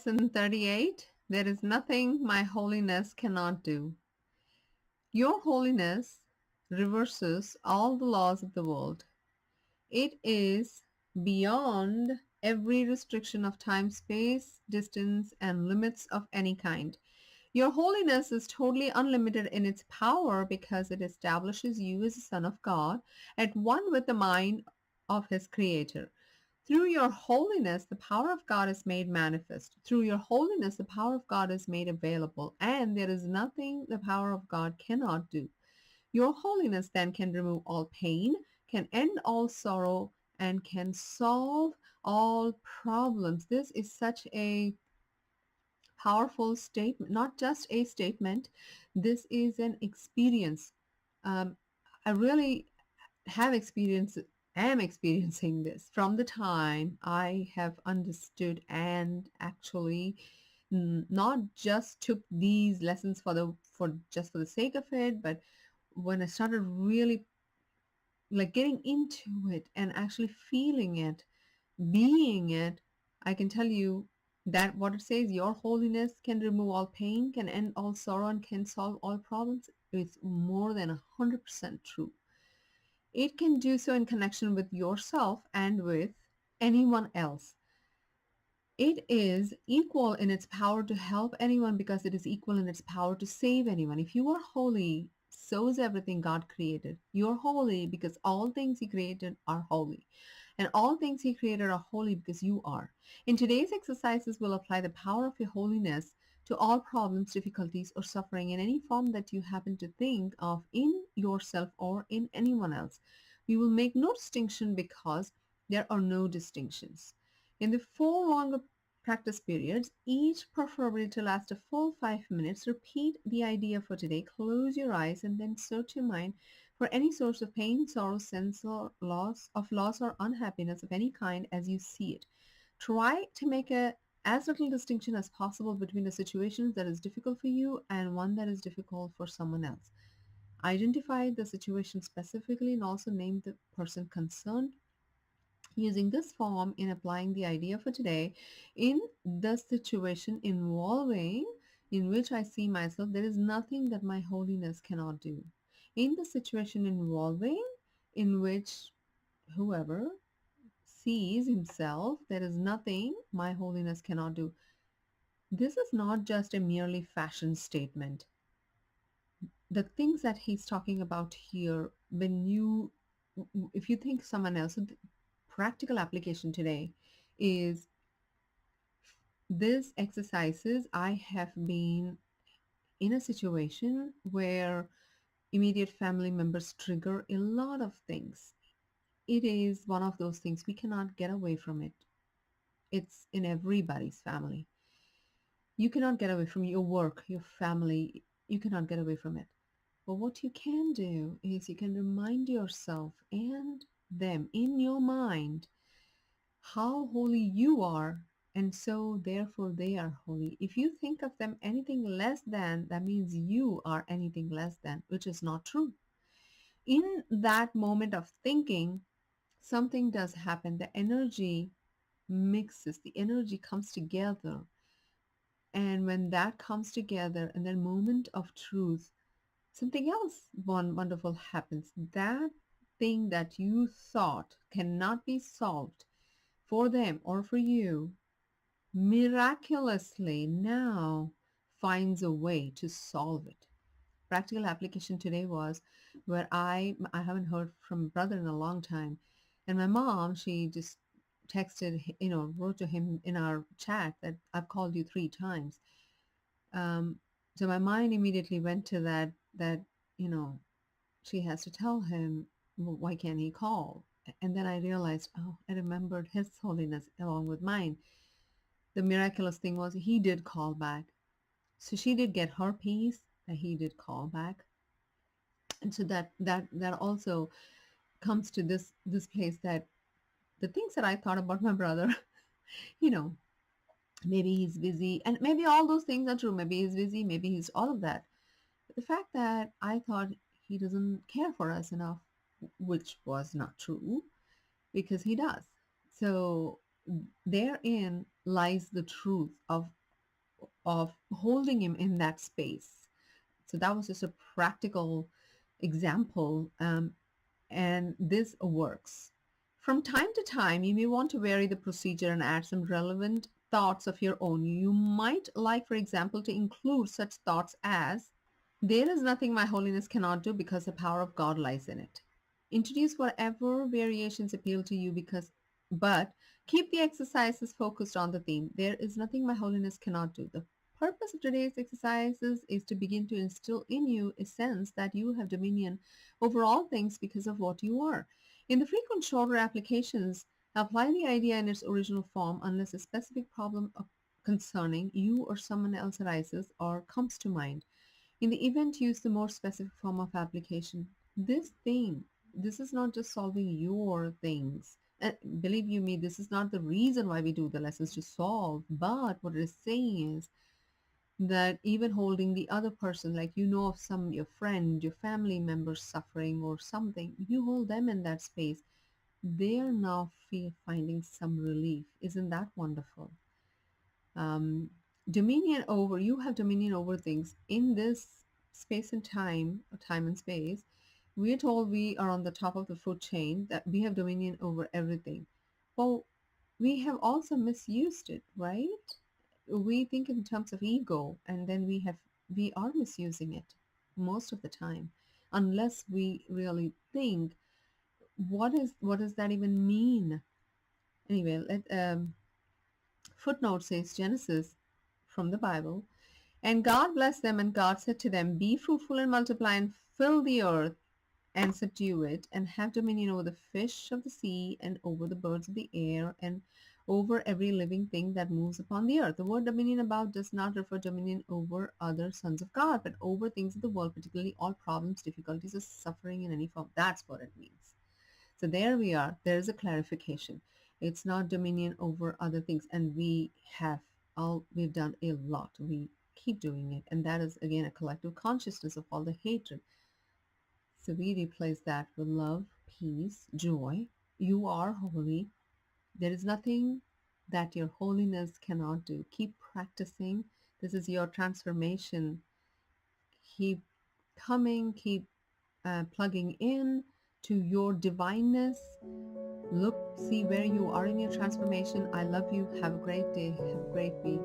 Lesson 38. There is nothing my holiness cannot do. Your holiness reverses all the laws of the world. It is beyond every restriction of time, space, distance, and limits of any kind. Your holiness is totally unlimited in its power because it establishes you as a son of God at one with the mind of his creator. Through your holiness, the power of God is made manifest. Through your holiness, the power of God is made available, and there is nothing the power of God cannot do. Your holiness then can remove all pain, can end all sorrow, and can solve all problems. This is such a powerful statement, not just a statement. This is an experience. I really have experienced am experiencing this from the time I have understood and actually not just took these lessons for the sake of it, but when I started really like getting into it and actually feeling it, being it, I can tell you that what it says, your holiness can remove all pain, can end all sorrow, and can solve all problems, is more than 100% true. It can do so in connection with yourself and with anyone else. It is equal in its power to help anyone because it is equal in its power to save anyone. If you are holy, so is everything God created. You're holy because all things He created are holy. And all things He created are holy because you are. In today's exercises, we'll apply the power of your holiness to all problems, difficulties, or suffering in any form that you happen to think of in yourself or in anyone else. We will make no distinction because there are no distinctions. In the 4 longer practice periods, each preferably to last a full 5 minutes, repeat the idea for today, close your eyes, and then search your mind for any source of pain, sorrow, sense, or loss or unhappiness of any kind as you see it. Try to make as little distinction as possible between a situation that is difficult for you and one that is difficult for someone else. Identify the situation specifically and also name the person concerned. Using this form in applying the idea for today in the situation involving in which I see myself, there is nothing that my holiness cannot do. In the situation involving in which whoever sees himself, there is nothing my holiness cannot do. This is not just a merely fashion statement. The things that he's talking about here, if you think someone else, the practical application today is this exercises. I have been in a situation where immediate family members trigger a lot of things. It is one of those things we cannot get away from it. It's in everybody's family. You cannot get away from your work, your family. You cannot get away from it. But what you can do is you can remind yourself and them in your mind how holy you are, and so therefore they are holy. If you think of them anything less than, that means you are anything less than, which is not true. In that moment of thinking, something does happen. The energy mixes, the energy comes together. And when that comes together in that moment of truth, something else wonderful happens. That thing that you thought cannot be solved for them or for you, miraculously now finds a way to solve it. Practical application today was where I haven't heard from brother in a long time, and my mom, she just texted, wrote to him in our chat that I've called you 3 times. So my mind immediately went to that you know she has to tell him, well, why can't he call? And then I realized, oh, I remembered his holiness along with mine. The miraculous thing was he did call back. So she did get her peace that he did call back. And so that also comes to this place that the things that I thought about my brother, you know, maybe he's busy, and maybe all those things are true. Maybe he's busy, maybe he's all of that. But the fact that I thought he doesn't care for us enough, which was not true, because he does. So therein lies the truth of holding him in that space. So that was just a practical example, and this works. From time to time, you may want to vary the procedure and add some relevant thoughts of your own. You might like, for example, to include such thoughts as, there is nothing my holiness cannot do because the power of God lies in it. Introduce whatever variations appeal to you but keep the exercises focused on the theme. There is nothing my holiness cannot do. The purpose of today's exercises is to begin to instill in you a sense that you have dominion over all things because of what you are. In the frequent shorter applications, apply the idea in its original form unless a specific problem concerning you or someone else arises or comes to mind. In the event, use the more specific form of application. This is not just solving your things. And believe you me, this is not the reason why we do the lessons to solve. But what it is saying is that even holding the other person, like you know of some your friend, your family members suffering or something, you hold them in that space. They are now finding some relief. Isn't that wonderful? um, Dominion over, you have dominion over things in this space and time, or time and space. We are told we are on the top of the food chain, that we have dominion over everything. Well, we have also misused it, right? We think in terms of ego, and then we are misusing it most of the time, unless we really think, what does that even mean? Anyway, footnote says Genesis from the Bible. And God blessed them, and God said to them, be fruitful and multiply and fill the earth and subdue it, and have dominion over the fish of the sea and over the birds of the air and over every living thing that moves upon the earth. The word dominion about does not refer dominion over other sons of God, but over things of the world, particularly all problems, difficulties, or suffering in any form. That's what it means. So there we are. There is a clarification. It's not dominion over other things. And we've done a lot. We keep doing it. And that is, again, a collective consciousness of all the hatred. So we replace that with love, peace, joy. You are holy. There is nothing that your holiness cannot do. Keep practicing. This is your transformation. Keep coming, keep plugging in to your divineness. Look, see where you are in your transformation. I love you. Have a great day. Have a great week.